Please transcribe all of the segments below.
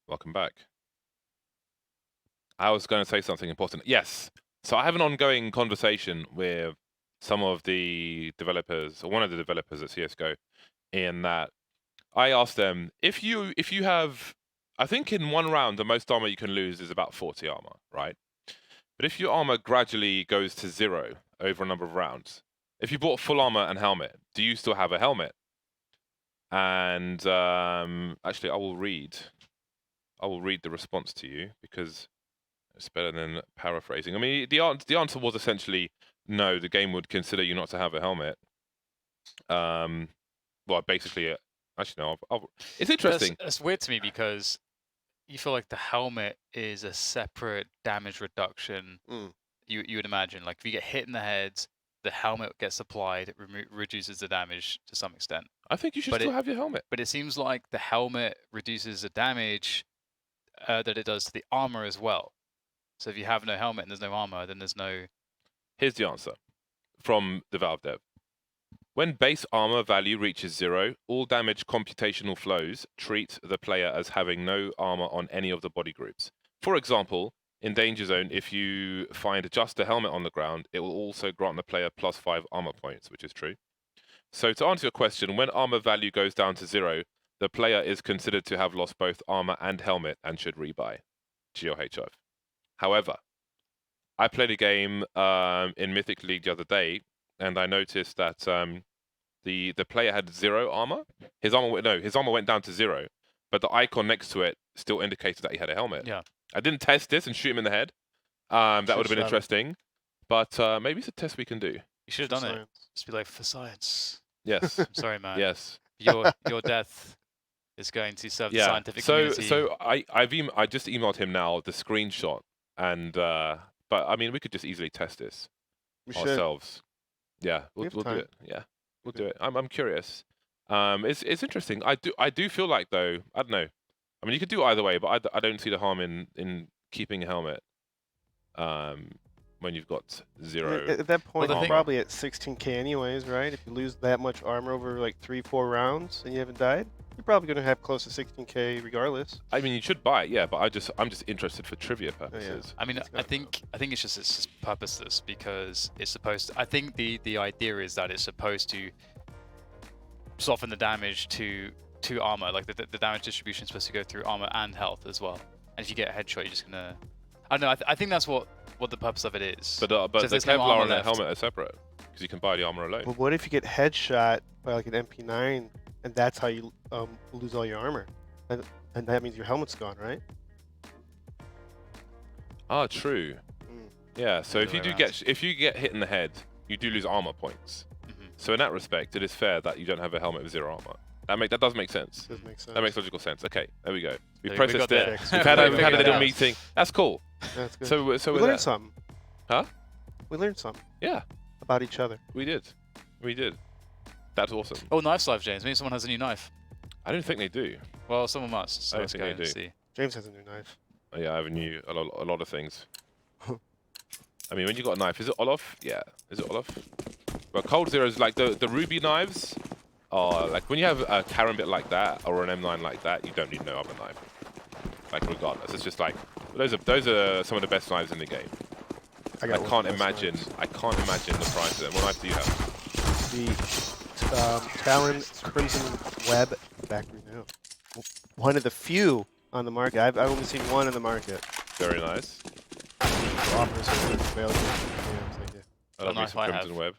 Welcome back. I was going to say something important. Yes. So I have an ongoing conversation with some of the developers, or one of the developers at CS:GO, in that I asked them if you have, I think in one round the most armor you can lose is about 40 armor, right? But if your armor gradually goes to 0 over a number of rounds, if you bought full armor and helmet, do you still have a helmet? And actually, I will read the response to you because it's better than paraphrasing. I mean, the answer was essentially no. The game would consider you not to have a helmet. Well, basically, actually no. It's interesting. That's weird to me because you feel like the helmet is a separate damage reduction. You would imagine, like if you get hit in the head, the helmet gets applied, it reduces the damage to some extent. I think you should still have your helmet. But it seems like the helmet reduces the damage that it does to the armor as well. So if you have no helmet and there's no armor, then there's no... Here's the answer from the Valve dev. When base armor value reaches 0, all damage computational flows treat the player as having no armor on any of the body groups. For example, in Danger Zone, if you find just a helmet on the ground, it will also grant the player +5 armor points, which is true. So to answer your question, when armor value goes down to 0, the player is considered to have lost both armor and helmet and should rebuy. GOHF. However, I played a game in Mythic League the other day, and I noticed that the player had 0 armor. His armor went down to 0, but the icon next to it still indicated that he had a helmet. Yeah. I didn't test this and shoot him in the head. That would have been interesting, but maybe it's a test we can do. You should have done it. Just be like, for science. Yes. I'm sorry, man. Yes. Your death is going to serve the scientific community. So I just emailed him now the screenshot, and but I mean we could just easily test this ourselves. Yeah, we'll do it. Yeah, we'll do it. I'm curious. It's interesting. I do feel like though, I don't know. I mean you could do either way, but I don't see the harm in keeping a helmet. When you've got 0. At that point, you're probably at 16k anyways, right? If you lose that much armor over like 3-4 rounds and you haven't died, you're probably going to have close to 16k regardless. I mean, you should buy it, yeah, but I'm just interested for trivia purposes. I mean, I think it's just purposeless because it's supposed to, I think the idea is that it's supposed to soften the damage to armor, like the damage distribution is supposed to go through armor and health as well. And if you get a headshot, you're just gonna, I don't know. I think that's what the purpose of it is. But so the Kevlar and the helmet are separate because you can buy the armor alone. But what if you get headshot by like an MP9 and that's how you lose all your armor? And that means your helmet's gone, right? Ah, true. Yeah. So if you get hit in the head, you do lose armor points. So in that respect, it is fair that you don't have a helmet with 0 armor. That does make sense. Does make sense. That makes logical sense. Okay, there we go. We There, processed we it. We've had a little meeting. That's cool. That's good. So we learned something. Huh? We learned something. Yeah. About each other. We did. That's awesome. Oh, knife life, James. Maybe someone has a new knife. I don't think they do. Well, someone must. So I don't let's think go they and do. see. James has a new knife. Oh, yeah, I have a lot of things. I mean, when you got a knife, is it Olaf? Yeah. Is it Olaf? But Cold Zero is like the ruby knives. Oh, like when you have a Karambit like that or an M9 like that, you don't need no other knife. Like regardless, it's just like those are some of the best knives in the game. I can't imagine the price of them. What knife do you have? The Talon Crimson Web Factory now. One of the few on the market. I've only seen one in the market. Very nice. Offers are available. Yeah, I love me some Crimson Web.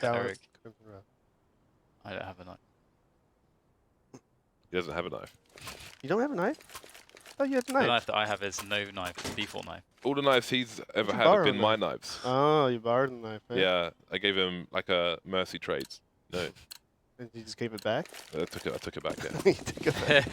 Eric. Crimson Web. I don't have a knife. He doesn't have a knife. You don't have a knife? Oh, you have a knife. The knife that I have is no knife, default knife. All the knives he's ever had have been my knives. Oh, you borrowed the knife, eh? Yeah, I gave him like a mercy trades. No. And you just gave it back? I took it back, yeah. You took it back.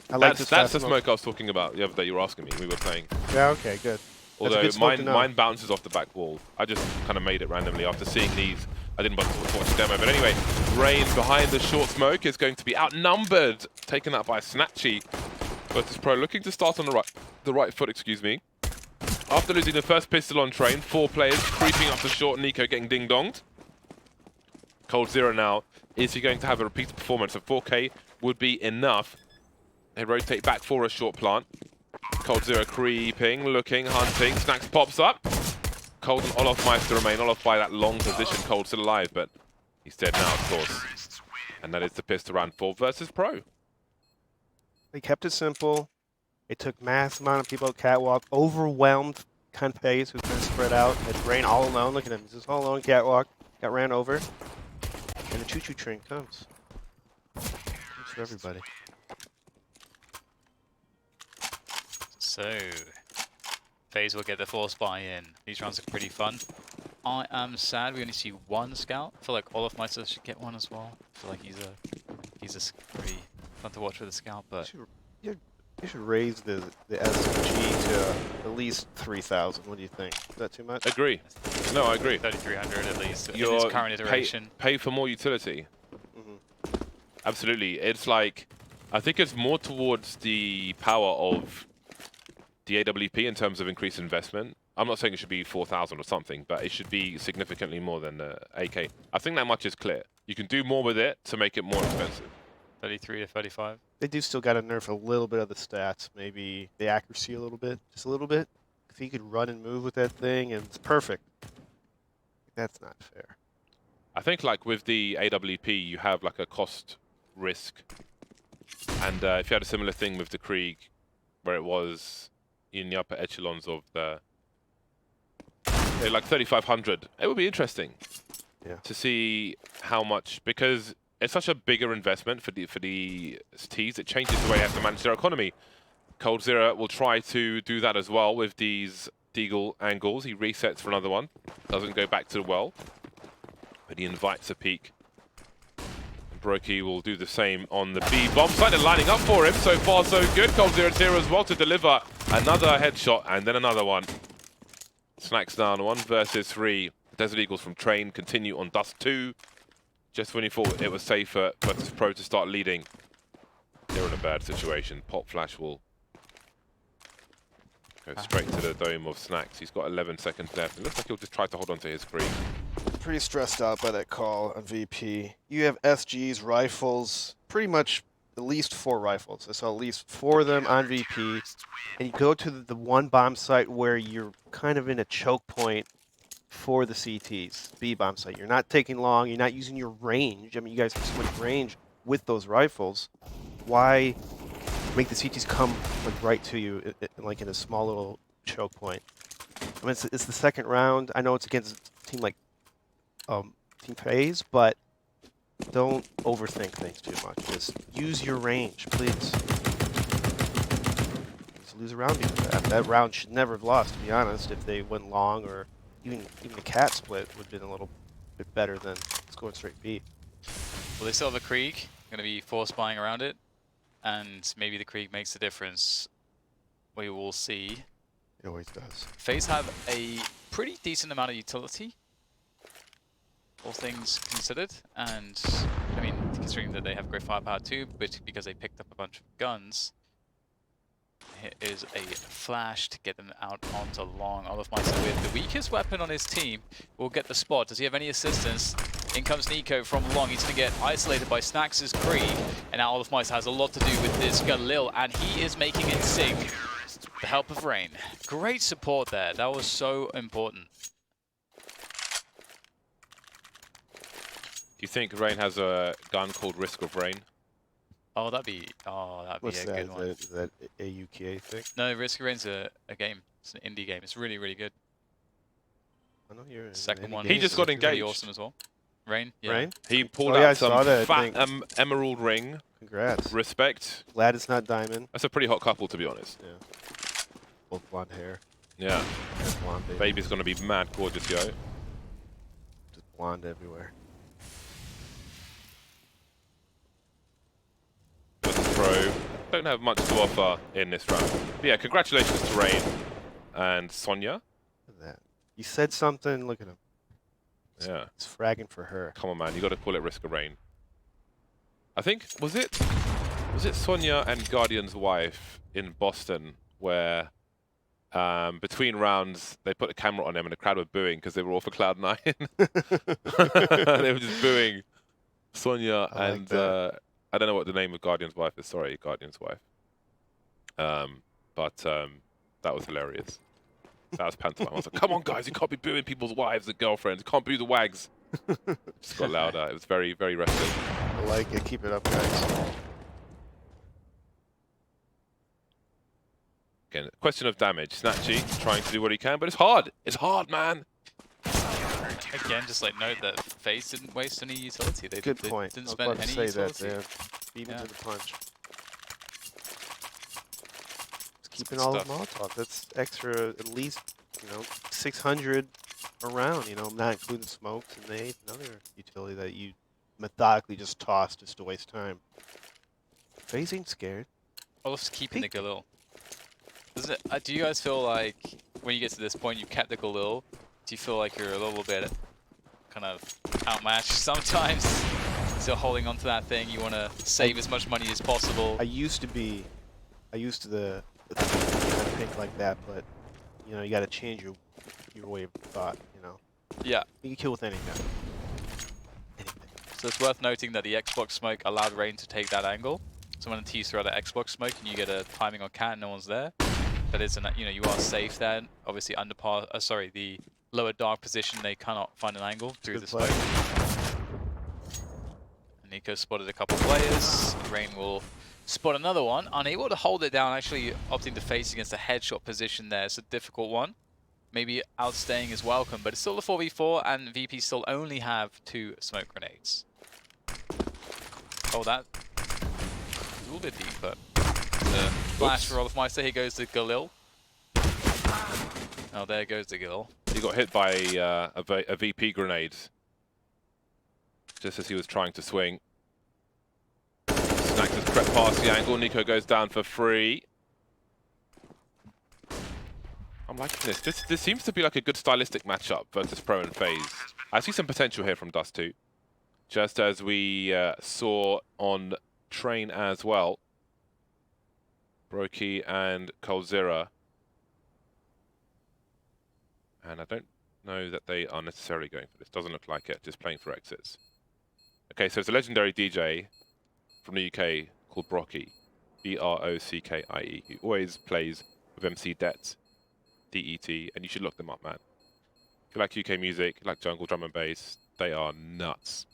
That's the smoke I was talking about the other day you were asking me. We were playing. Yeah, okay, good. Although mine bounces off the back wall. I just kind of made it randomly after seeing these. I didn't bother to watch the demo. But anyway, Rain behind the short smoke is going to be outnumbered. Taken out by Snatchy. Virtus.Pro looking to start on the right foot, excuse me. After losing the first pistol on train, 4 players creeping up the short. Nico getting ding-donged. Cold Zero now. Is he going to have a repeated performance of 4K? Would be enough. They rotate back for a short plant. Cold Zero creeping, looking, hunting. Snacks pops up. Cold and Olofmeister remain. Olof by that long position. Cold still alive, but he's dead now, of course. And that is the pistol round for Virtus.Pro. They kept it simple. It took mass amount of people at Catwalk. Overwhelmed kind of FaZe who's been spread out. Had Rain all alone. Look at him. He's just all alone Catwalk. Got ran over. And the choo-choo train comes. Comes for everybody. So, FaZe will get the force buy-in. These rounds are pretty fun. I am sad we only see one scout. I feel like all of my sisters should get one as well. I feel like he's pretty fun to watch with a scout, but You should raise the SMG to at least 3,000. What do you think? Is that too much? Agree. No, I agree. 3,300 at least in Your its current iteration. pay for more utility. Mm-hmm. Absolutely. It's like, I think it's more towards the power of the AWP in terms of increased investment. I'm not saying it should be 4,000 or something, but it should be significantly more than the AK. I think that much is clear. You can do more with it to make it more expensive. 33 to 35. They do still got to nerf a little bit of the stats. Maybe the accuracy a little bit. Just a little bit. If he could run and move with that thing, and it's perfect. That's not fair. I think like with the AWP, you have like a cost risk. And if you had a similar thing with the Krieg, where it was in the upper echelons of the, like 3,500, it would be interesting to see how much, because it's such a bigger investment for the T's. It changes the way they have to manage their economy. Cold Zero will try to do that as well with these Deagle angles. He resets for another one. Doesn't go back to the well, but he invites a peek. And Brokey will do the same on the B bomb site. They're lining up for him. So far, so good. Cold Zero's here as well to deliver another headshot and then another one. Snacks down 1 versus 3. Desert Eagles from Train continue on Dust 2. Just when you thought it was safer, Virtus.Pro to start leading, they're in a bad situation. Pop Flash will go straight to the dome of Snacks. He's got 11 seconds left. It looks like he'll just try to hold on to his Krieg. Pretty stressed out by that call on VP. You have SGs, rifles, pretty much at least 4 rifles. I saw at least 4 of them on VP. And you go to the one bomb site where you're kind of in a choke point for the CTs, B bomb site. You're not taking long. You're not using your range. I mean, you guys have so much range with those rifles. Why make the CTs come like right to you, like in a small little choke point? I mean, it's the second round. I know it's against a team like Team FaZe, but don't overthink things too much. Just use your range, please. Just lose a round because of that. That round should never have lost, to be honest, if they went long, or even the cat split would have been a little bit better than just going straight B. Well, they still have a Krieg. Going to be force buying around it, and maybe the Krieg makes a difference. We will see. It always does. FaZe have a pretty decent amount of utility, all things considered, and I mean, considering that they have great firepower too, but because they picked up a bunch of guns, here is a flash to get them out onto long. Olofmeister with the weakest weapon on his team will get the spot. Does he have any assistance? In comes Nico from long. He's going to get isolated by Snax' Krieg, and now Olofmeister has a lot to do with this Galil, and he is making it sing. The help of Rain. Great support there. That was so important. Do you think Rain has a gun called Risk of Rain? Oh, that'd be a good one. Is that a UKA thing? No, Risk of Rain's a game. It's an indie game. It's really, really good. I know you're in Second any one. He games, just got isn't it? Pretty engaged. awesome as well. Rain? Yeah. Rain? He pulled Oh, yeah, I out saw some that, I fat think. emerald ring. Congrats. Respect. Glad it's not diamond. That's a pretty hot couple, to be honest. Yeah. Both blonde hair. Yeah. And blonde baby. Baby's gonna be mad gorgeous, yo. Just blonde everywhere. Virtus.Pro don't have much to offer in this round. But yeah, congratulations to Rain and Sonya. Look at that. You said something, look at him. Yeah. He's fragging for her. Come on, man. You got to call it Risk of Rain. I think, was it Sonya and Guardian's wife in Boston where between rounds they put a camera on them and the crowd were booing because they were all for Cloud9. They were just booing Sonya I like and that. I don't know what the name of Guardian's wife is. Sorry, Guardian's wife. But that was hilarious. That was pantomime. I was like, come on, guys, you can't be booing people's wives and girlfriends. You can't boo the wags. Just got louder. It was very, very wrestling. I like it. Keep it up, guys. Again, question of damage. Snatchy trying to do what he can, but it's hard. It's hard, man. Again, just like note that FaZe didn't waste any utility. They Good they point. didn't I was spend about to any say that, utility. Dan. Beat him Yeah. to the punch. Just keeping good all the stuff. Molotovs. That's extra, at least, 600 around. Not including smokes and nades, another utility that you methodically just toss just to waste time. FaZe ain't scared. I love keeping the Peek. Galil. Do you guys feel like when you get to this point, you've kept the Galil? Do you feel like you're a little bit kind of outmatched sometimes? Still holding on to that thing. You want to save as much money as possible. I used to the think like that, but you got to change your way of thought. Yeah. You can kill with anything. So it's worth noting that the Xbox smoke allowed Rain to take that angle. So when the T's throw out Xbox smoke and you get a timing on cat and no one's there, that is, you are safe there. Obviously under the lower dark position, they cannot find an angle through Good the play. smoke. And Nico spotted a couple players. Rain will spot another one. Unable to hold it down, actually opting to face against a headshot position there. It's a difficult one. Maybe outstaying is welcome, but it's still a 4v4 and VP still only have 2 smoke grenades. Oh, that a little bit deep, but the flash for Olafmeister. Here goes the Galil. Oh, there goes the Galil. He got hit by a VP grenade just as he was trying to swing. Snacks has crept past the angle. Nico goes down for free. I'm liking this. This seems to be like a good stylistic matchup, Virtus.Pro and FaZe. I see some potential here from Dust2. Just as we saw on Train as well. Brokey and Coldzera. And I don't know that they are necessarily going for this. Doesn't look like it, just playing for exits. Okay, so it's a legendary DJ from the UK called Brokey. B-R-O-C-K-I-E. He always plays with MC Det, D-E-T, and you should look them up, man. If you like UK music, you like jungle drum and bass, they are nuts.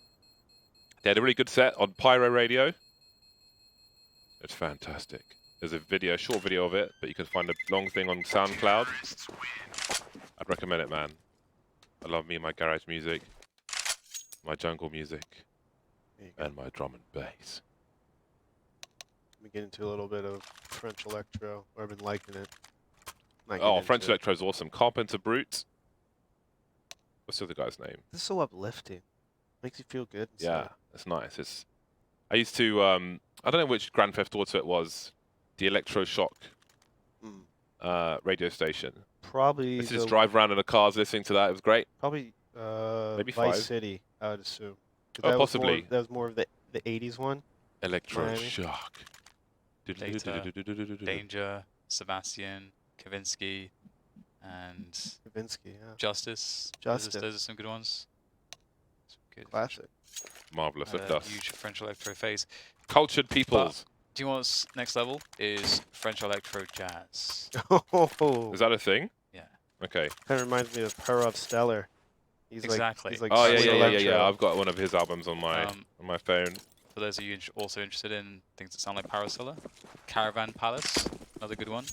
They had a really good set on Pyro Radio. It's fantastic. There's a short video of it, but you can find a long thing on SoundCloud. I'd recommend it, man. I love me my garage music, my jungle music, and my drum and bass. Let me get into a little bit of French electro. I've been liking it. Oh, French electro is awesome. Carpenter Brute. What's the other guy's name? This is so uplifting. Makes you feel good. Yeah, it's nice. I used to, I don't know which Grand Theft Auto it was, the Electroshock radio station. Probably. I used to just drive around in the cars listening to that. It was great. Probably Maybe Vice 5. City, I would assume. Oh, possibly. That was more of the 80s one. Electroshock. Danger, Sebastian, Kavinsky, and Kavinsky, yeah. Justice. Justice. Those are some good ones. Some good. Classic. Marvelous. Look at us. Huge French electro phase. Cultured peoples. Do you know what's next level? Is French electro jazz. Oh, Is that a thing? Yeah. Okay. kind of reminds me of Perov Stellar. He's Exactly. Like, he's like Oh sweet yeah. electro. I've got one of his albums on my phone. For those of you also interested in things that sound like Paracella, Caravan Palace, another good one.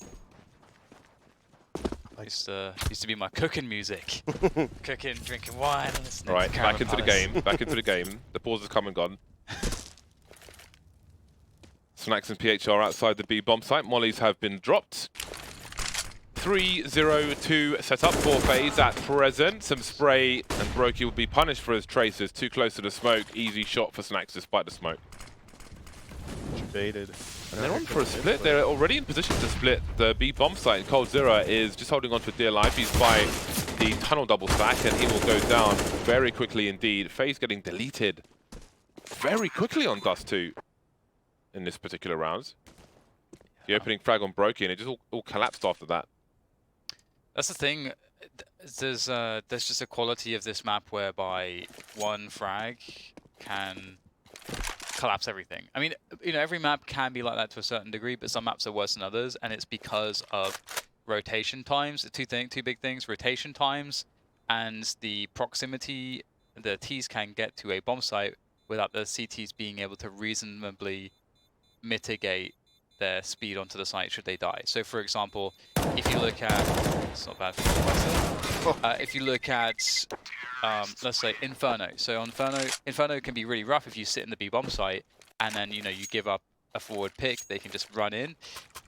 Like- Used to be my cooking music. Cooking, drinking wine, and listening Right, to back Caravan into the Palace. game. Back into the game. The pause has come and gone. Snacks and PHR outside the B bomb site. Mollies have been dropped. 3-0-2 set up for FaZe at present. Some spray and Brokey will be punished for his traces. Too close to the smoke. Easy shot for Snacks despite the smoke. Baited. And they're on for a split. They're already in position to split the B bomb site. Coldzera is just holding on for dear life. He's by the tunnel double stack and he will go down very quickly indeed. FaZe getting deleted very quickly on Dust2 in this particular round. The opening frag on Brokey and it just all collapsed after that. That's the thing. There's just a quality of this map whereby one frag can collapse everything. I mean, you know, every map can be like that to a certain degree, but some maps are worse than others, and it's because of rotation times. Two big things: rotation times and the proximity the Ts can get to a bomb site without the CTs being able to reasonably mitigate their speed onto the site should they die. So, for example, if you look at, it's not bad for you, if you look at, let's say Inferno. So Inferno can be really rough if you sit in the B bomb site and then you give up a forward pick, they can just run in.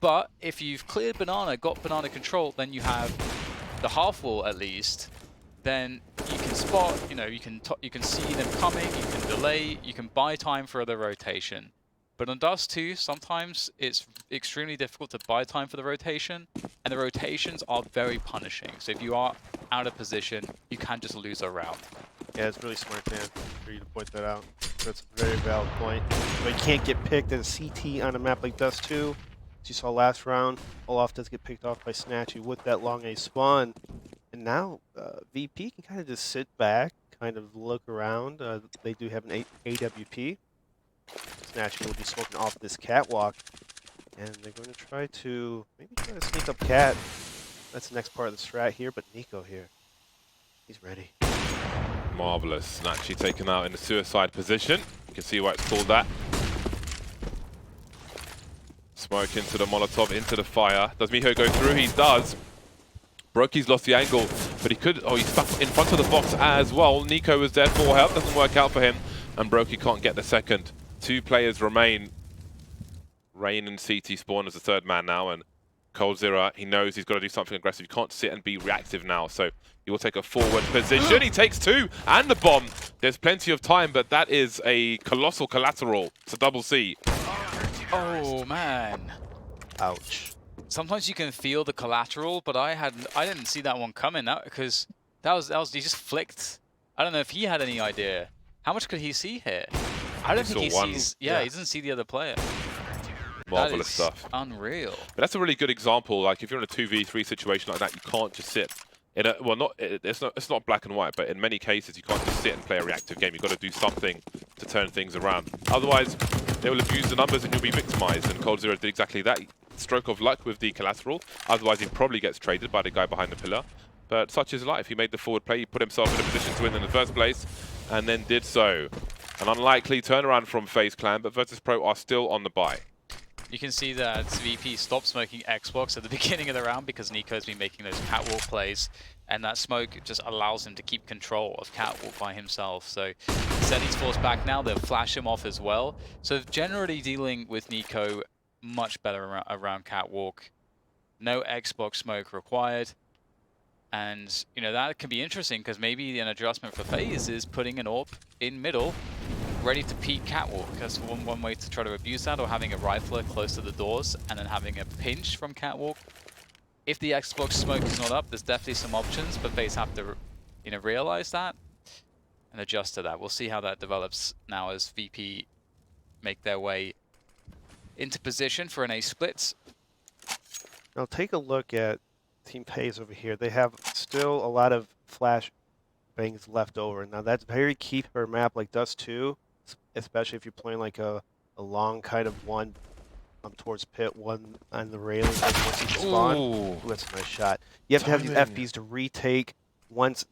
But if you've cleared banana, got banana control, then you have the half wall at least. Then you can spot, you can see them coming, you can delay, you can buy time for the rotation. But on Dust 2, sometimes it's extremely difficult to buy time for the rotation, and the rotations are very punishing. So if you are out of position, you can just lose a round. Yeah, it's really smart, Dan, for you to point that out. That's a very valid point. But you can't get picked as a CT on a map like Dust 2. As you saw last round, Olaf does get picked off by Snatchy with that long A spawn. And now VP can kind of just sit back, kind of look around. They do have an AWP. Snatchy will be smoking off this catwalk. And they're going to try to sneak up Cat. That's the next part of the strat here, but Nico here, he's ready. Marvelous. Snatchy taken out in the suicide position. You can see why it's called that. Smoke into the Molotov, into the fire. Does Miho go through? He does. Broky's lost the angle, but he could... Oh, he's stuck in front of the box as well. Nico was there for help. Doesn't work out for him. And Broky can't get the second. 2 players remain. Rain and CT spawn as the third man now. And coldzera, he knows he's got to do something aggressive. You can't sit and be reactive now. So he will take a forward position. He takes 2 and the bomb. There's plenty of time, but that is a colossal collateral. It's a double C. Oh, man. Ouch. Sometimes you can feel the collateral, but I didn't see that one coming out because that was he just flicked. I don't know if he had any idea. How much could he see here? I don't think he sees. Yeah, he doesn't see the other player. Marvelous stuff. Unreal. But that's a really good example. Like if you're in a 2v3 situation like that, you can't just sit in a it's not black and white, but in many cases you can't just sit and play a reactive game. You've got to do something to turn things around. Otherwise, they will abuse the numbers and you'll be victimized. And coldzera did exactly that. Stroke of luck with the collateral. Otherwise, he probably gets traded by the guy behind the pillar. But such is life. He made the forward play. He put himself in a position to win in the first place, and then did so. An unlikely turnaround from FaZe Clan, but Virtus.Pro are still on the bye. You can see that VP stopped smoking Xbox at the beginning of the round because Nico's been making those catwalk plays, and that smoke just allows him to keep control of catwalk by himself. So instead he's forced back now. They'll flash him off as well. So generally dealing with Nico much better around catwalk. No Xbox smoke required. And, that can be interesting because maybe an adjustment for FaZe is putting an AWP in middle, ready to peek catwalk. That's one way to try to abuse that, or having a rifler close to the doors and then having a pinch from catwalk. If the Xbox smoke is not up, there's definitely some options, but FaZe have to, realize that and adjust to that. We'll see how that develops now as VP make their way into position for an A split. Now take a look at Team FaZe over here. They have still a lot of flash bangs left over. Now that's very key for a map like Dust 2, especially if you're playing like a long kind of one towards pit, one on the railing once you spawn. Ooh, that's a nice shot. You have to have these FBs to retake once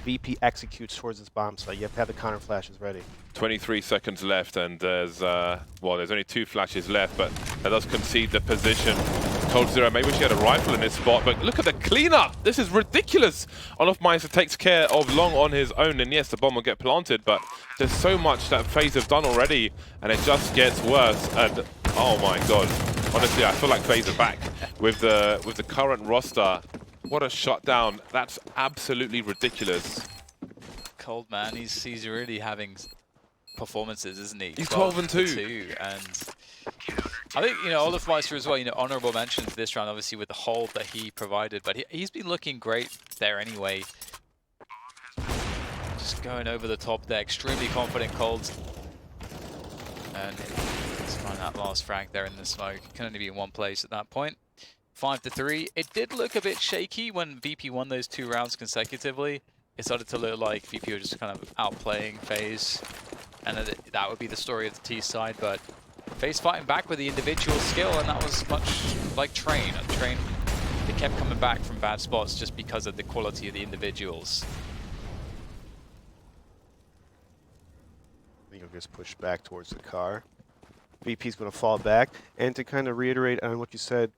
VP executes towards this bomb site. You have to have the counter flashes ready. 23 seconds left, and there's there's only 2 flashes left, but that does concede the position. coldzera, maybe she had a rifle in this spot, but look at the cleanup. This is ridiculous. Olofmeister takes care of Long on his own, and yes, the bomb will get planted, but there's so much that FaZe have done already, and it just gets worse. And oh my god, honestly, I feel like FaZe are back with the current roster. What a shutdown. That's absolutely ridiculous. Cold man, he's really having performances, isn't he? He's 12 and 2. And I think, Olofmeister as well, honorable mention to this round, obviously with the hold that he provided, but he's been looking great there anyway. Just going over the top there, extremely confident Cold. And let's find that last frag there in the smoke. Can only be in one place at that point. 5-3. It did look a bit shaky when VP won those 2 rounds consecutively. It started to look like VP were just kind of outplaying FaZe, and that would be the story of the T side, but FaZe fighting back with the individual skill, and that was much like Train. And Train, they kept coming back from bad spots just because of the quality of the individuals. I think he'll just push back towards the car. VP's going to fall back. And to kind of reiterate on what you said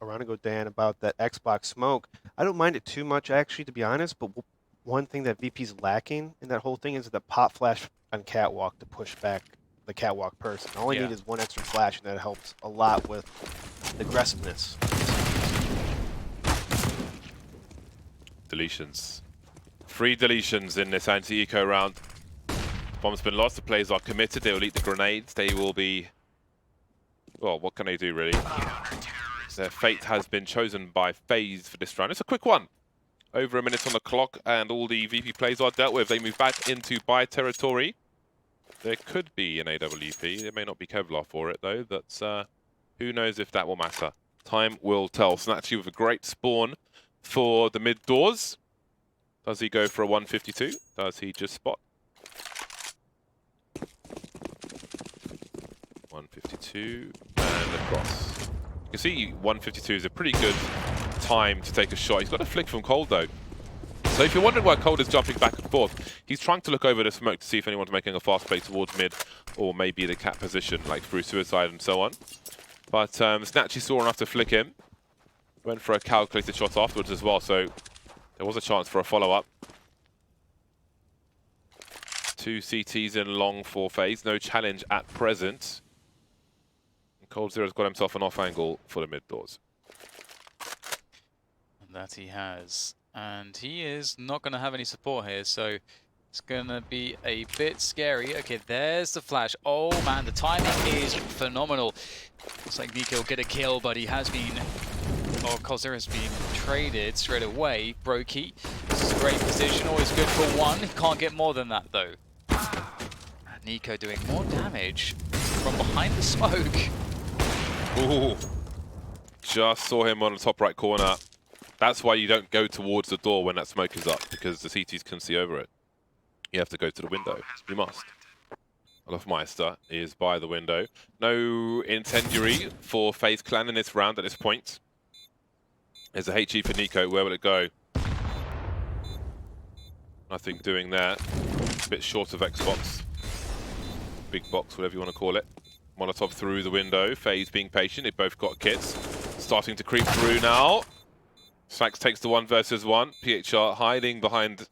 around ago, Dan, about that Xbox smoke, I don't mind it too much, actually, to be honest, but one thing that VP's lacking in that whole thing is the pop flash on Catwalk to push back the Catwalk person. All you need is one extra flash, and that helps a lot with aggressiveness. Deletions. 3 deletions in this anti-eco round. Bomb's been lost, the players are committed, they will eat the grenades, they will be... Well, what can they do, really? Their fate has been chosen by FaZe for this round. It's a quick one. Over a minute on the clock, and all the VP plays are dealt with. They move back into buy territory. There could be an AWP. There may not be Kevlar for it, though. That's, who knows if that will matter. Time will tell. Snatchy with a great spawn for the mid doors. Does he go for a 152? Does he just spot? 152 and across. You can see 152 is a pretty good time to take a shot. He's got a flick from Cold, though. So if you're wondering why Cold is jumping back and forth, he's trying to look over the smoke to see if anyone's making a fast play towards mid, or maybe the cat position, like through suicide and so on. But Snatchy saw enough to flick him. Went for a calculated shot afterwards as well, so there was a chance for a follow-up. 2 CTs in long for FaZe, no challenge at present. Cold Zero's got himself an off angle for the mid doors. And that he has. And he is not going to have any support here, so it's going to be a bit scary. Okay, there's the flash. Oh man, the timing is phenomenal. Looks like Nico will get a kill, but he has been... Oh, Cold Zero has been traded straight away. Brokey, this is a great position, always good for one. He can't get more than that, though. And Nico doing more damage from behind the smoke. Ooh, just saw him on the top right corner. That's why you don't go towards the door when that smoke is up, because the CTs can see over it. You have to go to the window. You must. Olofmeister is by the window. No incendiary for FaZe Clan in this round at this point. There's a HE for Nico. Where will it go? Nothing doing there. A bit short of Xbox. Big box, whatever you want to call it. Molotov through the window. FaZe being patient. They both got kits. Starting to creep through now. Sax takes the 1 versus 1. PHR hiding behind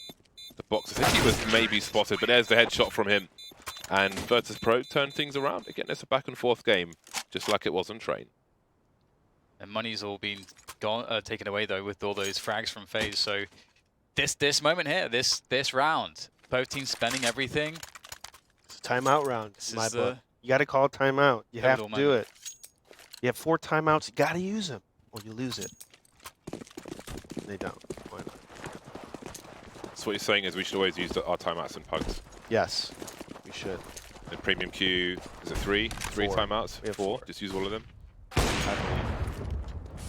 the box. I think he was maybe spotted, but there's the headshot from him. And Virtus.Pro turned things around. Again, it's a back and forth game, just like it was on Train. And money's all been gone, taken away, though, with all those frags from FaZe. So this moment here, this round, both teams spending everything. It's a timeout round. This my is book. You got to call a timeout. You have to do it. You have 4 timeouts. You got to use them, or you lose it. They don't. Why not? So what you're saying is we should always use our timeouts and pugs. Yes, we should. In premium queue, is it 3? 3 timeouts? We have 4? 4. Just use all of them. I believe.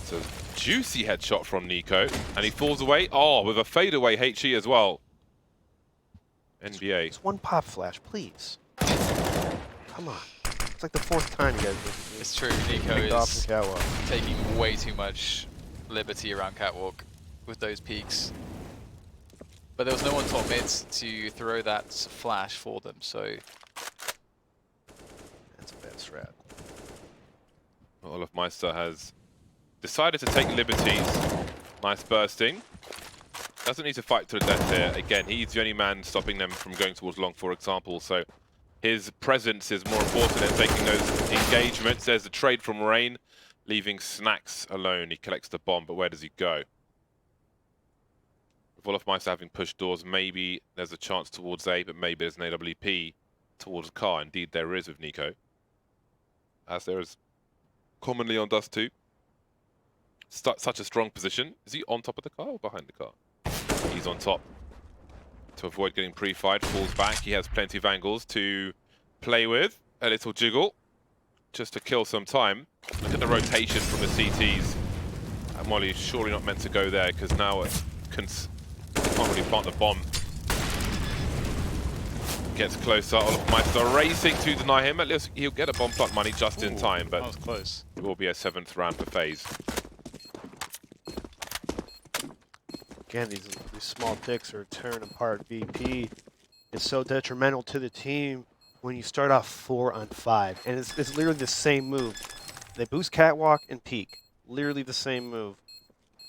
It's a juicy headshot from Nico, and he falls away. Oh, with a fadeaway HE as well. NBA. Just 1 pop flash, please. Come on. It's like the 4th time you guys did. It's true, Nico is taking way too much liberty around Catwalk with those peaks. But there was no one top mid to throw that flash for them, so... That's a bad strat. Olofmeister has decided to take liberties. Nice bursting. Doesn't need to fight to the death here. Again, he's the only man stopping them from going towards long, for example, so his presence is more important than taking those engagements. There's the trade from Rain, leaving Snacks alone. He collects the bomb, but where does he go? With Olofmeister having pushed doors, maybe there's a chance towards A, but maybe there's an AWP towards car. Indeed, there is with Nico. As there is commonly on Dust 2. Such a strong position. Is he on top of the car or behind the car? He's on top. To avoid getting pre-fired, falls back. He has plenty of angles to play with. A little jiggle, just to kill some time. Look at the rotation from the CTs. And Molly's surely not meant to go there, because now it can't really plant the bomb. gets closer. Olofmeister racing to deny him. At least he'll get a bomb plot money just in time, but that was close. it will be a 7th round for FaZe. Again, these small ticks are tearing apart VP. It's so detrimental to the team when you start off 4 on 5, and it's literally the same move. They boost catwalk and peek, literally the same move.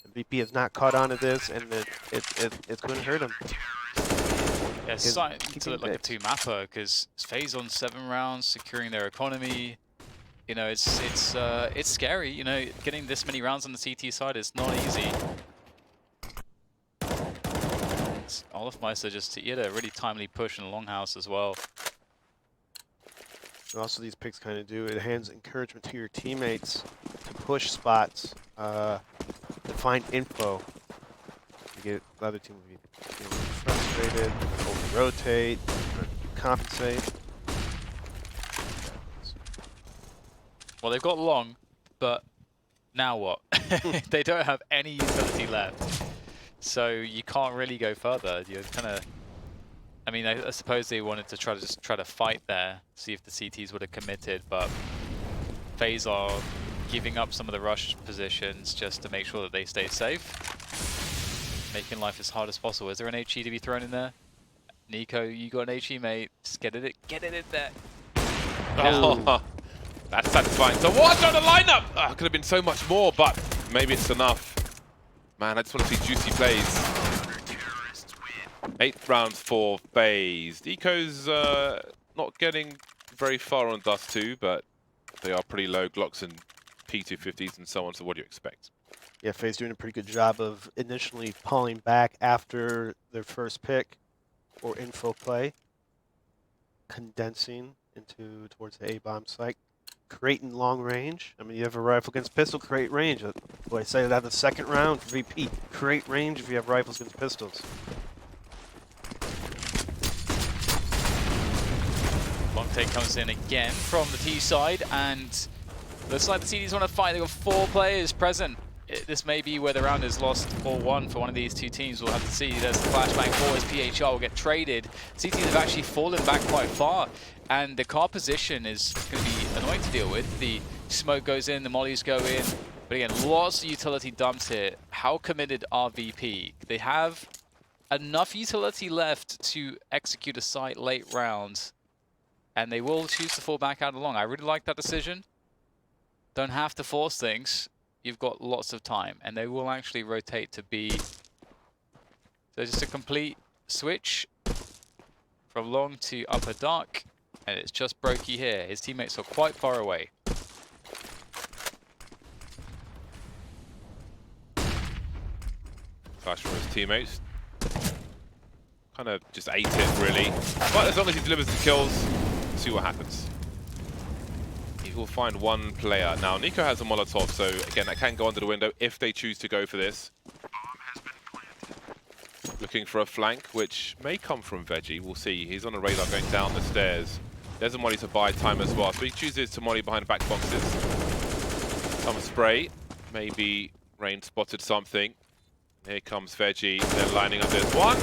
And VP has not caught on to this, and it's going to hurt him. Yeah, it's starting to look like a 2-mapper because FaZe on 7 rounds, securing their economy. You know, it's scary. You know, getting this many rounds on the CT side is not easy. Olofmeister he had a really timely push in the longhouse as well. And also, these picks kind of do it hands encouragement to your teammates to push spots, to find info. You get the other team will be frustrated, over rotate, compensate. Well, they've got long, but now what? They don't have any utility left, so you can't really go further. You're kind of, I mean, I suppose they wanted to try to fight there, see if the CTs would have committed, but FaZe are giving up some of the rush positions just to make sure that they stay safe, making life as hard as possible. Is there an HE to be thrown in there? Nico, you got an HE, mate. Just get it in there. Oh, that's satisfying. So watch on the lineup! Oh, could have been so much more, but maybe it's enough. Man, I just want to see juicy plays. 8th round for FaZe. Eco's not getting very far on Dust 2, but they are pretty low. Glocks and P250s and so on, so what do you expect? Yeah, FaZe doing a pretty good job of initially pulling back after their first pick or info play, condensing towards the A-bomb site, creating long range. I mean, you have a rifle against pistol, create range. What I say that the 2nd round for VP, create range if you have rifles against pistols. Long take comes in again from the T side, and looks like the CDs want to fight. They've got 4 players present. This may be where the round is lost or won for one of these two teams. We'll have to see. There's the flashbang for his PHR will get traded. CTs have actually fallen back quite far, and the car position is going to be annoying to deal with. The smoke goes in, the mollies go in, but again, lots of utility dumps here. How committed are VP? They have enough utility left to execute a site late round, and they will choose to fall back out along. I really like that decision. Don't have to force things. You've got lots of time, and they will actually rotate to B. So just a complete switch from long to upper dark, and it's just Brokey here. His teammates are quite far away. Flash from his teammates. Kind of just ate it, really. But as long as he delivers the kills, see what happens. He will find one player. Now, Nico has a Molotov, so again, that can go under the window if they choose to go for this. Looking for a flank, which may come from Veggie. We'll see. He's on a radar going down the stairs. There's a molly to buy time as well, so he chooses to molly behind the back boxes. Some spray. Maybe Rain spotted something. Here comes Veggie. They're lining up. There's one.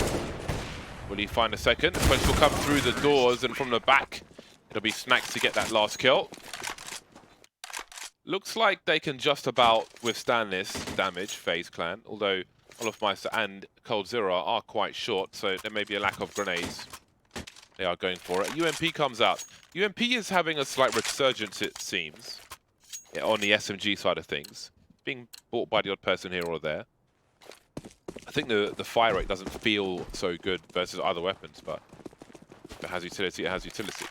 Will he find a second? The question will come through the doors, and from the back, it'll be Snacks to get that last kill. Looks like they can just about withstand this damage, FaZe clan, although Olofmeister and Cold Zero are quite short, so there may be a lack of grenades. They are going for it. UMP comes out. UMP is having a slight resurgence, it seems, on the SMG side of things. Being bought by the odd person here or there. I think the fire rate doesn't feel so good versus other weapons, but if it has utility, it has utility.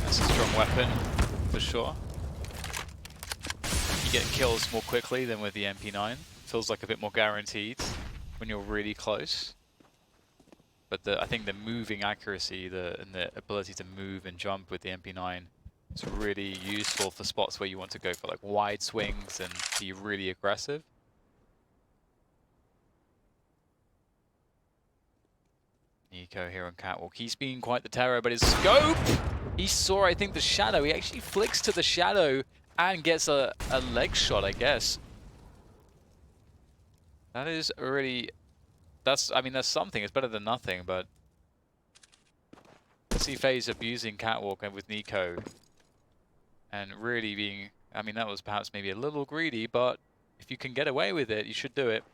That's a strong weapon, for sure. You get kills more quickly than with the MP9. Feels like a bit more guaranteed when you're really close. But I think the moving accuracy and the ability to move and jump with the MP9 is really useful for spots where you want to go for like wide swings and be really aggressive. Nico here on Catwalk. He's been quite the terror, but his scope! He saw, I think, the shadow. He actually flicks to the shadow and gets a leg shot, I guess. That is really I mean, that's something. It's better than nothing, but I see FaZe abusing Catwalk and with Nico and really being, I mean, that was perhaps maybe a little greedy, but if you can get away with it, you should do it.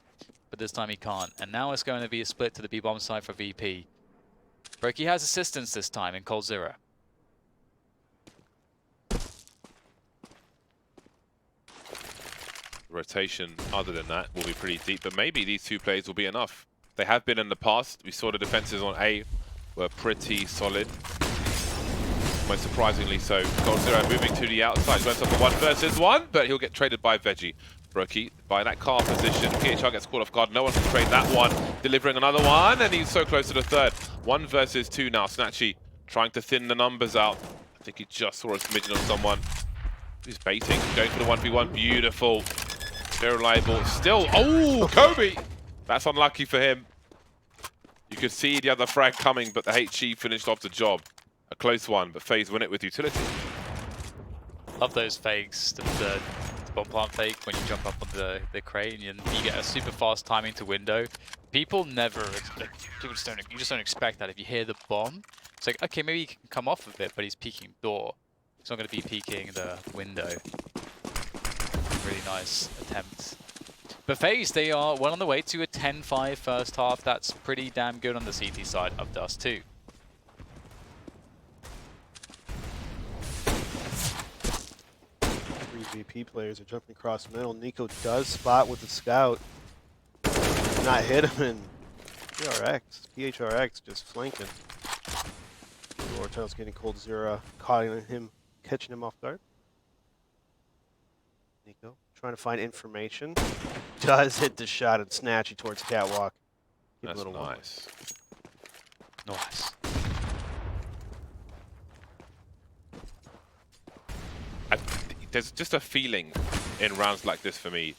But this time he can't. And now it's going to be a split to the B-bomb side for VP. Brokey has assistance this time in Cold Zero. Rotation, other than that, will be pretty deep, but maybe these two plays will be enough. They have been in the past. We saw the defenses on A were pretty solid. Most surprisingly so. Cold Zero moving to the outside, goes up for 1 versus 1, but he'll get traded by Veggie. Brokey by that car position. PHR gets caught off guard. No one can trade that one. Delivering another one, and he's so close to the third. 1 versus 2 now. Snatchy trying to thin the numbers out. I think he just saw a smidgen of someone. He's baiting, going for the 1v1. Beautiful. Very reliable. Still, oh, Kobe! That's unlucky for him. You could see the other frag coming, but the HE finished off the job. A close one, but FaZe win it with utility. Love those fakes, the bomb plant fake when you jump up on the crane and you get a super fast timing to window. People never, you just don't expect that. If you hear the bomb, it's like, okay, maybe he can come off of it, but he's peeking door. He's not going to be peeking the window. Really nice attempt. But FaZe, they are well on the way to a 10-5 first half. That's pretty damn good on the CT side of Dust 2. Three VP players are jumping across middle. Nico does spot with the scout. Not hit him, and PHRX just flanking. Wartail's getting Cold Zero, catching him off guard. Nico trying to find information. Does hit the shot and Snatchy towards Catwalk. Keep That's a little nice. Nice. There's just a feeling in rounds like this for me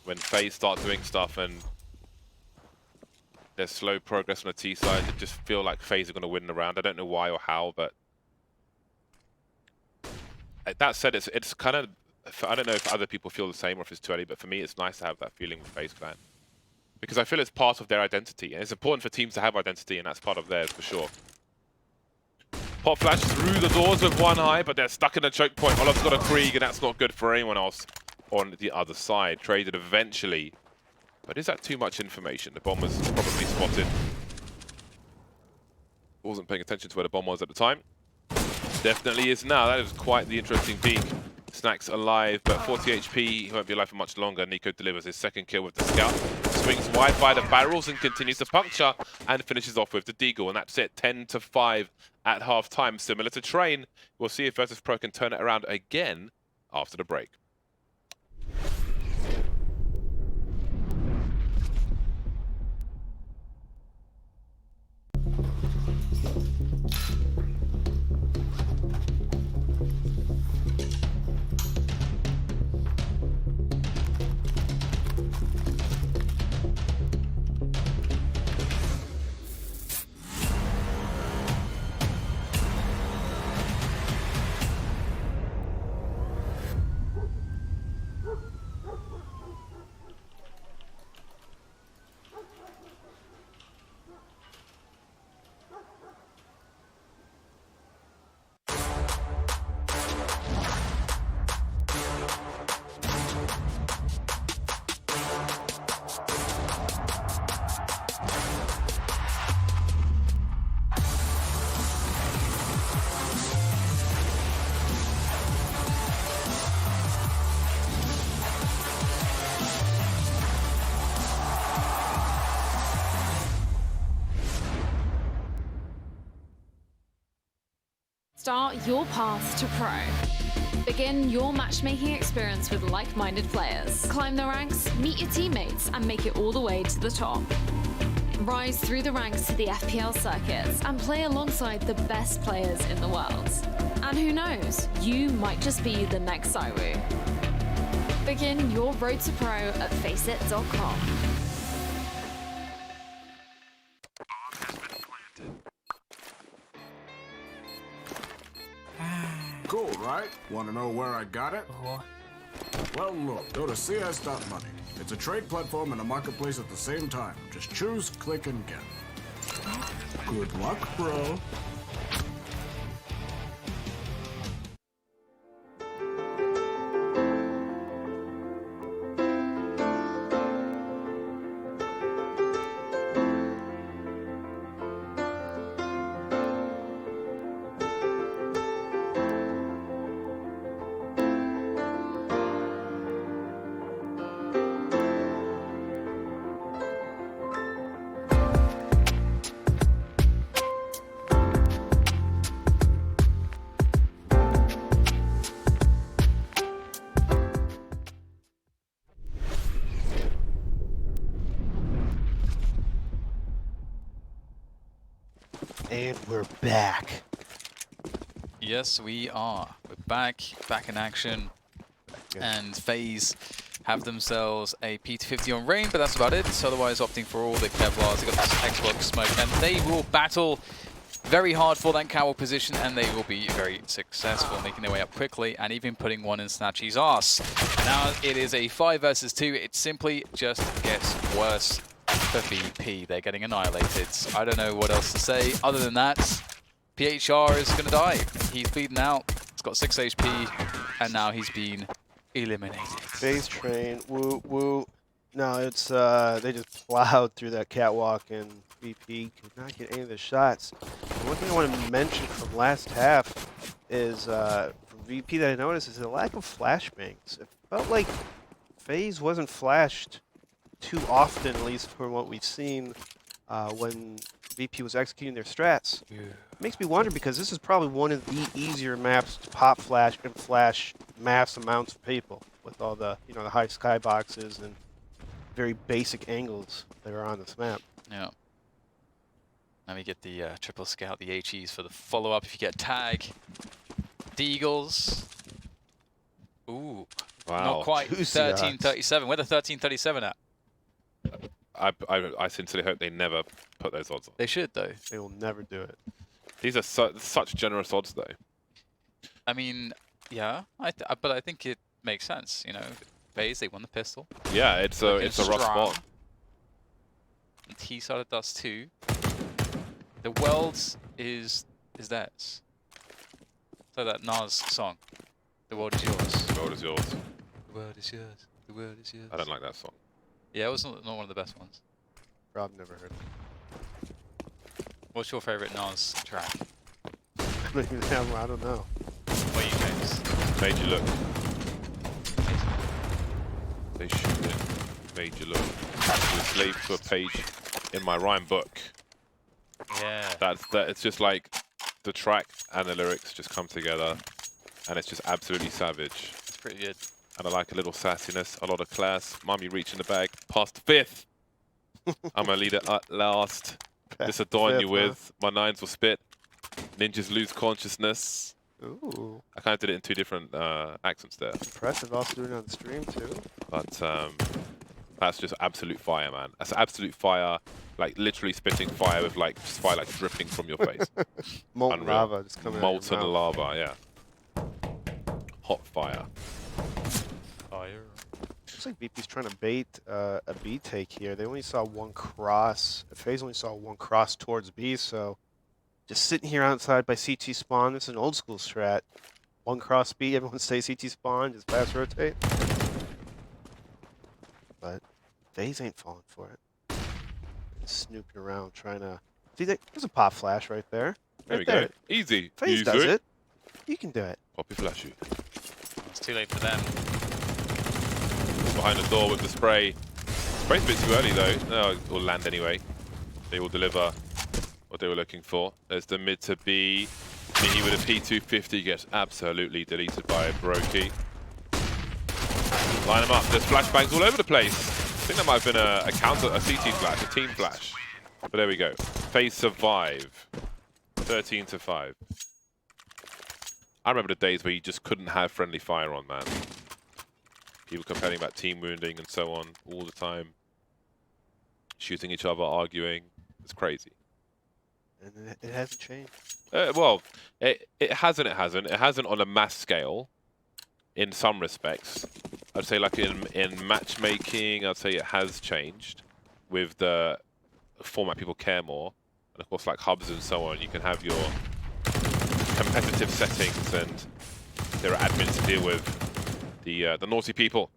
when FaZe start doing stuff and there's slow progress on the T side. I just feel like FaZe are going to win the round. I don't know why or how, but that said, it's kind of, I don't know if other people feel the same or if it's too early, but for me it's nice to have that feeling with FaZe Clan because I feel it's part of their identity, and it's important for teams to have identity, and that's part of theirs for sure. Pop flash through the doors with 1 eye, but they're stuck in a choke point. Olaf's got a Krieg, and that's not good for anyone else on the other side. Traded eventually. But is that too much information? The bomb was probably spotted. Wasn't paying attention to where the bomb was at the time. Definitely is now. That is quite the interesting peek. Snack's alive, but 40 HP. He won't be alive for much longer. Nico delivers his 2nd kill with the scout. Swings wide by the barrels and continues to puncture and finishes off with the deagle. And that's it, 10-5 at half-time. Similar to Train. We'll see if Virtus.Pro can turn it around again after the break. Start your path to pro. Begin your matchmaking experience with like-minded players. Climb the ranks, meet your teammates, and make it all the way to the top. Rise through the ranks to the FPL circuits and play alongside the best players in the world. And who knows, you might just be the next Saiwu. Begin your road to pro at FACEIT.com. Cool, right? Want to know where I got it? Well, look, go to cs.money. It's a trade platform and a marketplace at the same time. Just choose, click, and get. Good luck, bro. And we're back. Yes, we are. We're back in action. And FaZe have themselves a P250 on rain, but that's about it. So otherwise opting for all the Kevlars. They got this Xbox smoke, and they will battle very hard for that catwalk position, and they will be very successful, making their way up quickly, and even putting one in Snatchy's arse. And now it is a 5 versus 2. It simply just gets worse for VP. They're getting annihilated. I don't know what else to say other than that. PHR is going to die. He's bleeding out. He's got 6 HP, and now he's been eliminated. FaZe train, woo woo. No, it's they just plowed through that catwalk, and VP could not get any of the shots. And one thing I want to mention from last half is from VP that I noticed is the lack of flashbangs. It felt like FaZe wasn't flashed too often, at least from what we've seen when VP was executing their strats. Yeah. It makes me wonder, because this is probably one of the easier maps to pop flash and flash mass amounts of people with all the, you know, the high skyboxes and very basic angles that are on this map. Yeah. Let me get the triple scout, the HEs for the follow-up. If you get tag, Deagles. Ooh, Wow. not quite. Juicy odds. 1337. Where the 1337 at? I sincerely hope they never put those odds on. They should though. They will never do it. These are such generous odds, though. I mean, yeah, but I think it makes sense. You know, FaZe, they won the pistol. Yeah, it's a rough spot. And T side of dust too. The world is theirs. So that Nas song. The world is yours. The world is yours. The world is yours. The world is yours. I don't like that song. Yeah, it was not one of the best ones. Rob never heard it. What's your favorite Nas track? I don't know. What you James? Made you look. They shoot it. Made you look. You're a slave to a page in my rhyme book. Yeah. It's just like the track and the lyrics just come together, and it's just absolutely savage. It's pretty good. And I like a little sassiness, a lot of class. Mummy reaching the bag, past the fifth. I'm a leader at last. This adorn you with. My nines will spit. Ninjas lose consciousness. Ooh, I kind of did it in two different accents there. impressive. Also doing it on the stream too. But that's just absolute fire, man. That's absolute fire. Like literally spitting fire with like just fire like dripping from your face. Molten Unreal. lava just coming out of your Molten mouth. lava, yeah. Hot fire. Fire. Looks like VP's trying to bait a B take here. They only saw one cross. FaZe only saw one cross towards B, so just sitting here outside by CT spawn. This is an old school strat. One cross B, everyone stay CT spawn, just fast rotate. But FaZe ain't falling for it. Snooping around trying to see that there's a pop flash right there. There Right we there. go. Easy. FaZe Easy. does it. You can do it. Poppy flashy. It's too late for them. Behind the door with the spray. Spray's a bit too early though. No, it will land anyway. They will deliver what they were looking for. There's the mid to B. Mihi with a P250 gets absolutely deleted by a Brokey. Line them up. There's flashbangs all over the place. I think that might have been a counter, a CT flash, a team flash. But there we go. FaZe survive. 13-5. I remember the days where you just couldn't have friendly fire on, man. People complaining about team wounding and so on all the time. Shooting each other, arguing. It's crazy. And it hasn't changed. Well, it hasn't. It hasn't on a mass scale in some respects. I'd say like in matchmaking, I'd say it has changed with the format people care more. And of course, like hubs and so on, you can have your competitive settings, and there are admins to deal with the naughty people.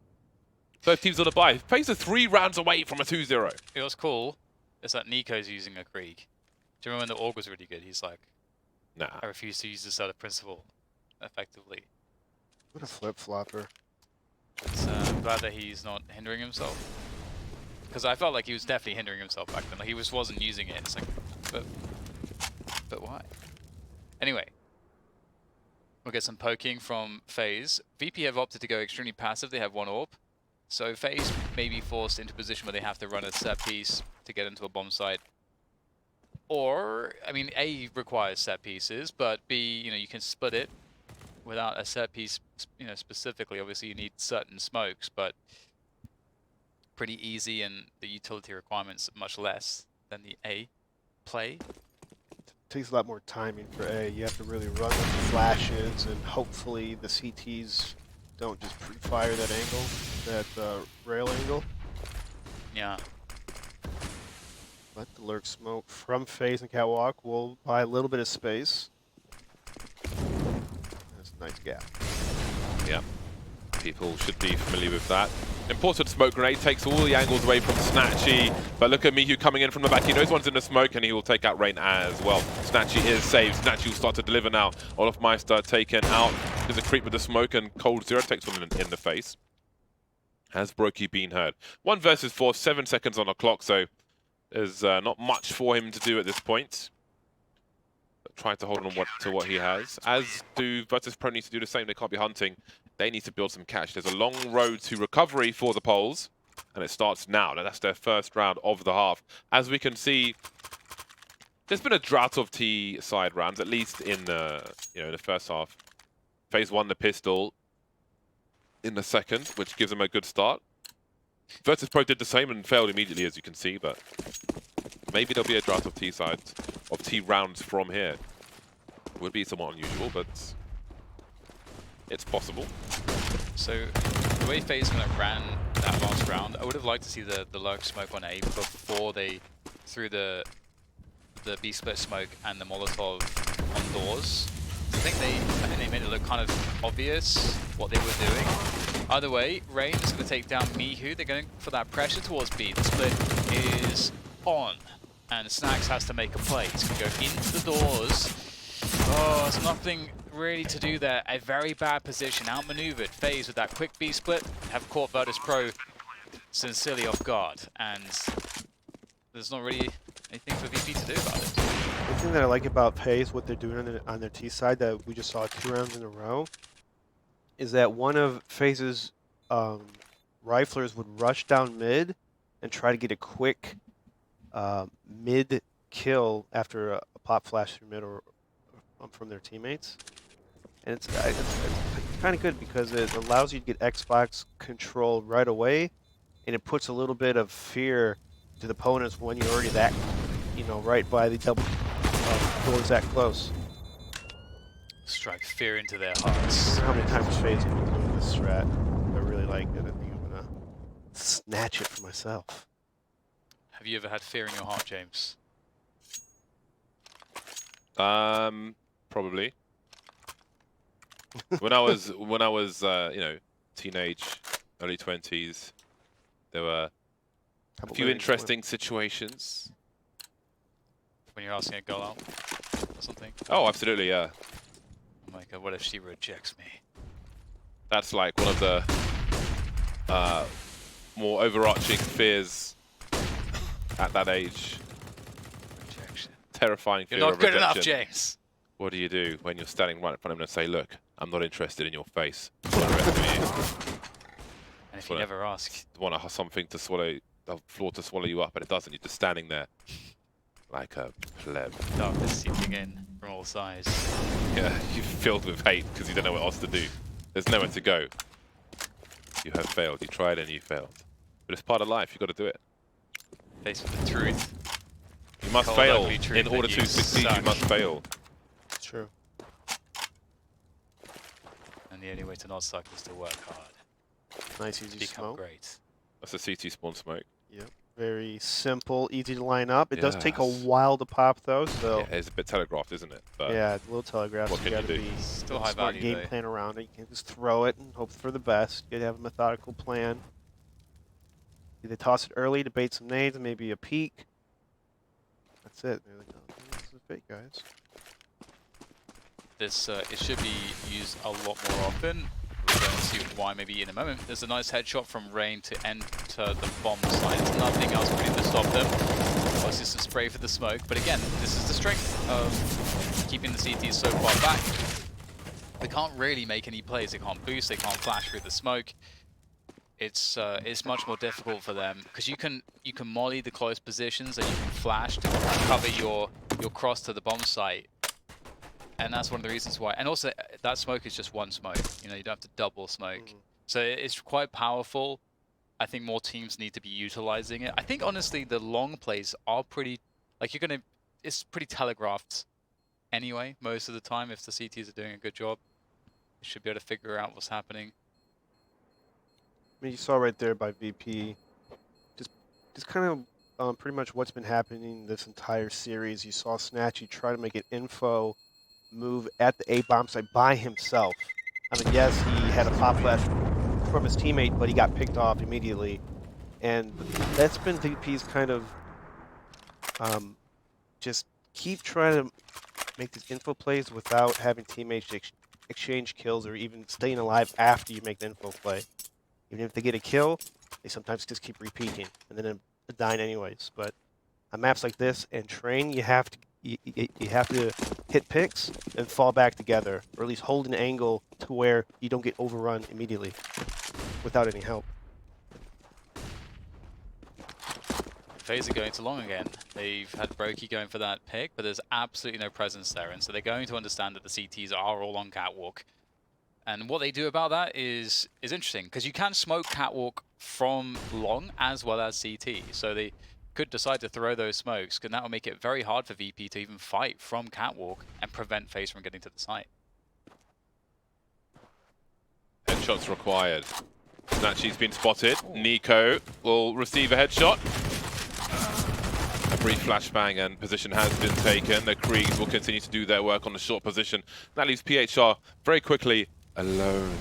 Both teams on the buy. FaZe are 3 rounds away from a 2-0. It was cool. Is that Nico's using a Krieg. Do you remember when the Org was really good? He's like, Nah. I refuse to use this other principle effectively. What a flip-flopper. But I'm glad that he's not hindering himself. Because I felt like he was definitely hindering himself back then. Like he wasn't using it. It's like, but why? Anyway, we'll get some poking from FaZe. VP have opted to go extremely passive. They have 1 AWP. So FaZe may be forced into a position where they have to run a set piece to get into a bomb site. Or, I mean, A requires set pieces, but B, you know, you can split it without a set piece, you know, specifically. Obviously, you need certain smokes, but pretty easy, and the utility requirements much less than the A play. Takes a lot more timing for A. You have to really run with the flashes, and hopefully the CTs don't just pre-fire that angle, that rail angle. Yeah. But the lurk smoke from FaZe and Catwalk will buy a little bit of space. That's a nice gap. Yeah. People should be familiar with that. Important smoke grenade takes all the angles away from Snatchy, but look at Mihu coming in from the back. He knows one's in the smoke, and he will take out Rain as well. Snatchy is saved. Snatchy will start to deliver now. Olofmeister taken out. There's a creep with the smoke, and Cold Zero takes one in the face. Has Brokey been heard? 1 versus 4, 7 seconds on the clock, so there's not much for him to do at this point. But trying to hold on to what he has. As do Virtus.Pro need to do the same. They can't be hunting. They need to build some cash. There's a long road to recovery for the Poles, and it starts now. That's their first round of the half. As we can see, there's been a drought of T side rounds, at least in the in the first half. FaZe won the pistol in the second, which gives them a good start. Virtus.Pro did the same and failed immediately, as you can see, but maybe there'll be a drought of T rounds from here. Would be somewhat unusual, but it's possible. So the way FaZe kind of ran that last round, I would have liked to see the lurk smoke on A before they threw the B split smoke and the Molotov on doors. I think they made it look kind of obvious what they were doing. Either way, Rain is going to take down Mihu. They're going for that pressure towards B. The split is on, and Snacks has to make a play. He's going to go into the doors. Oh, there's nothing really to do there. A very bad position, outmaneuvered. FaZe with that quick B split have caught Virtus.Pro sincerely off guard, and there's not really anything for VP to do about it. The thing that I like about FaZe, what they're doing on their T side that we just saw 2 rounds in a row, is that one of FaZe's riflers would rush down mid and try to get a quick mid kill after a pop flash through mid or from their teammates. And it's kind of good because it allows you to get Xbox control right away, and it puts a little bit of fear to the opponents when you're already that, right by the double doors that close. Strike fear into their hearts. How many times FaZe have been doing this strat? I really like it. I think I'm gonna snatch it for myself. Have you ever had fear in your heart, James? Probably. when I was teenage, early 20s, there were a few interesting situations. When you're asking a girl out or something? Oh, absolutely, yeah. Oh my god, what if she rejects me? That's like one of the more overarching fears at that age. Rejection. Terrifying fear You're not of good enough, rejection. James. What do you do when you're standing right in front of him and say, look, I'm not interested in your face. I want the rest of you. And if you never ask, I want something to swallow, the floor to swallow you up, but it doesn't. You're just standing there like a pleb. darkness seeping in from all sides. Yeah, you're filled with hate because you don't know what else to do. There's nowhere to go. You have failed. You tried and you failed. But it's part of life. You've got to do it. Face with the truth. You must Cold, fail. ugly truth In order that to you succeed, suck. you must fail. It's true. And the only way to not suck is to work hard. Nice easy become smoke. great. That's a CT spawn smoke. Yep. Very simple, easy to line up. It does take a Yes. while to pop though, so Yeah, it's a bit telegraphed, isn't it? But yeah, a little telegraph. what So can you you gotta do? be Still a high smart value, game though. plan around it. You can't just throw it and hope for the best. You gotta have a methodical plan. Either toss it early to bait some nades, maybe a peek. That's it. There we go. This is a bait, guys. This it should be used a lot more often. We're going to see why maybe in a moment. There's a nice headshot from Rain to enter the bomb site. There's nothing else really to stop them. Obviously some spray for the smoke, but again, this is the strength of keeping the CTs so far back. They can't really make any plays. They can't boost. They can't flash through the smoke. It's much more difficult for them because you can molly the close positions and you can flash to cover your cross to the bomb site. And that's one of the reasons why. And also, that smoke is just one smoke. You know, you don't have to double smoke. So it's quite powerful. I think more teams need to be utilizing it. I think, honestly, the long plays are pretty... Like, it's pretty telegraphed anyway, most of the time. If the CTs are doing a good job, you should be able to figure out what's happening. I mean, you saw right there by VP, just kind of pretty much what's been happening this entire series. You saw Snatchy try to make an info move at the A bomb site by himself. I mean, yes, he had a pop flash from his teammate, but he got picked off immediately. And that's been VP's kind of just keep trying to make these info plays without having teammates exchange kills or even staying alive after you make the info play. Even if they get a kill, they sometimes just keep repeating and then dying anyways. But on maps like this and train, you have to hit picks and fall back together, or at least hold an angle to where you don't get overrun immediately without any help. FaZe are going to long again. They've had Brokey going for that pick, but there's absolutely no presence there, and so they're going to understand that the CTs are all on Catwalk. And what they do about that is interesting, because you can smoke Catwalk from long as well as CT, so they could decide to throw those smokes, and that will make it very hard for VP to even fight from Catwalk and prevent FaZe from getting to the site. Headshots required. Snatchy's been spotted. Nico will receive a headshot. A brief flashbang and position has been taken. The Kriegs will continue to do their work on the short position. That leaves PHR very quickly alone.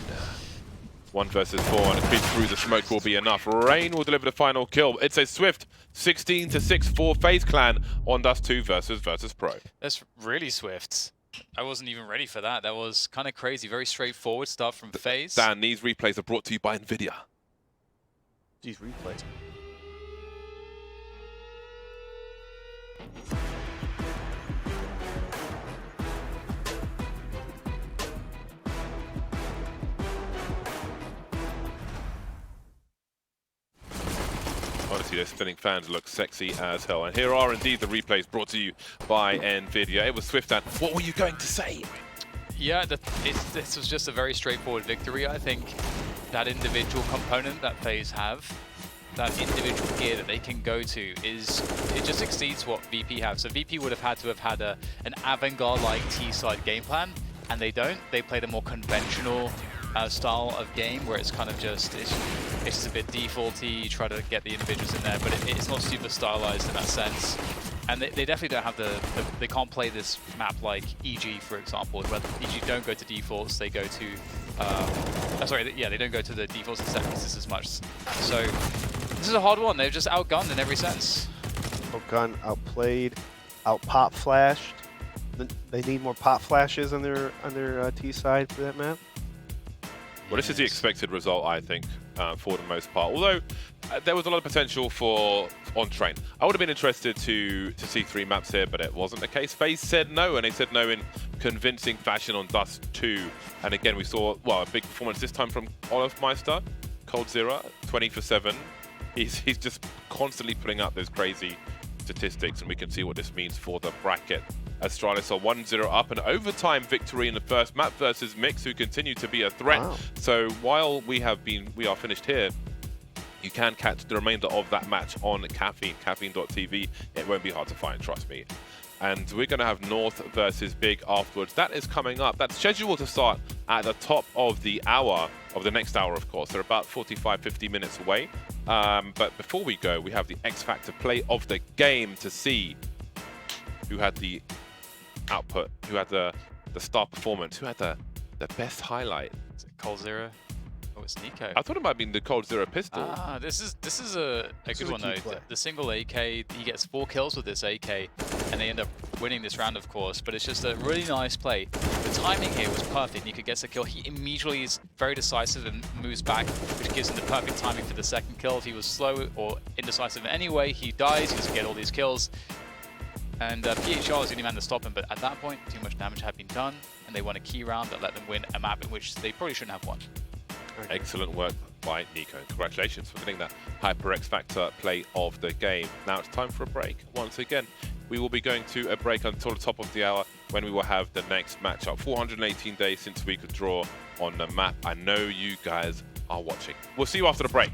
1 versus 4, and a creep through the smoke will be enough. Rain will deliver the final kill. It's a swift 16-6 for FaZe Clan on Dust 2 versus Virtus.Pro. That's really swift. I wasn't even ready for that. That was kind of crazy. Very straightforward stuff from FaZe. Dan, these replays are brought to you by NVIDIA. These replays. Honestly, those spinning fans look sexy as hell. And here are indeed the replays brought to you by NVIDIA. It was swift, and what were you going to say? Yeah, this was just a very straightforward victory. I think that individual component that FaZe have, that individual gear that they can go to, it just exceeds what VP have. So VP would have had to have had an avant-garde-like T-side game plan, and they don't. They played a more conventional style of game where it's kind of just it's just a bit defaulty. You try to get the individuals in there, but it's not super stylized in that sense. And they definitely don't have they can't play this map like EG, for example, where EG don't go to defaults, they go to they don't go to the defaults and set pieces as much. So this is a hard one. They're just outgunned in every sense. Outgunned, outplayed, out-pop flashed. They need more pop flashes on their T side for that map. Well, this is the expected result, I think, for the most part. Although there was a lot of potential for on train. I would have been interested to see 3 maps here, but it wasn't the case. FaZe said no, and they said no in convincing fashion on Dust 2. And again, we saw, well, a big performance this time from Olofmeister, coldzera, 20 for 7. He's just constantly putting up those crazy statistics, and we can see what this means for the bracket. Astralis are 1-0 up, an overtime victory in the first map versus Mix, who continue to be a threat. Wow. So while we are finished here, you can catch the remainder of that match on Caffeine, caffeine.tv. It won't be hard to find, trust me. And we're going to have North versus Big afterwards. That is coming up. That's scheduled to start at the top of the hour. of the next hour, of course. They're about 45, 50 minutes away. But before we go, we have the X Factor play of the game to see who had the output, who had the star performance, who had the best highlight. Is it Cold Zero? Oh, it's Nico. I thought it might have been the Cold Zero pistol. Ah, this is a good one though. The single AK, he gets 4 kills with this AK, and they end up winning this round, of course. But it's just a really nice play. The timing here was perfect. Nico gets a kill. He immediately is very decisive and moves back, which gives him the perfect timing for the second kill. If he was slow or indecisive in any way, he dies. He doesn't get all these kills. And PHR was the only man to stop him, but at that point, too much damage had been done, and they won a key round that let them win a map in which they probably shouldn't have won. Excellent work by Nico. Congratulations for getting that Hyper X Factor play of the game. Now it's time for a break. Once again, we will be going to a break until the top of the hour when we will have the next matchup. 418 days since we could draw on the map. I know you guys are watching. We'll see you after the break.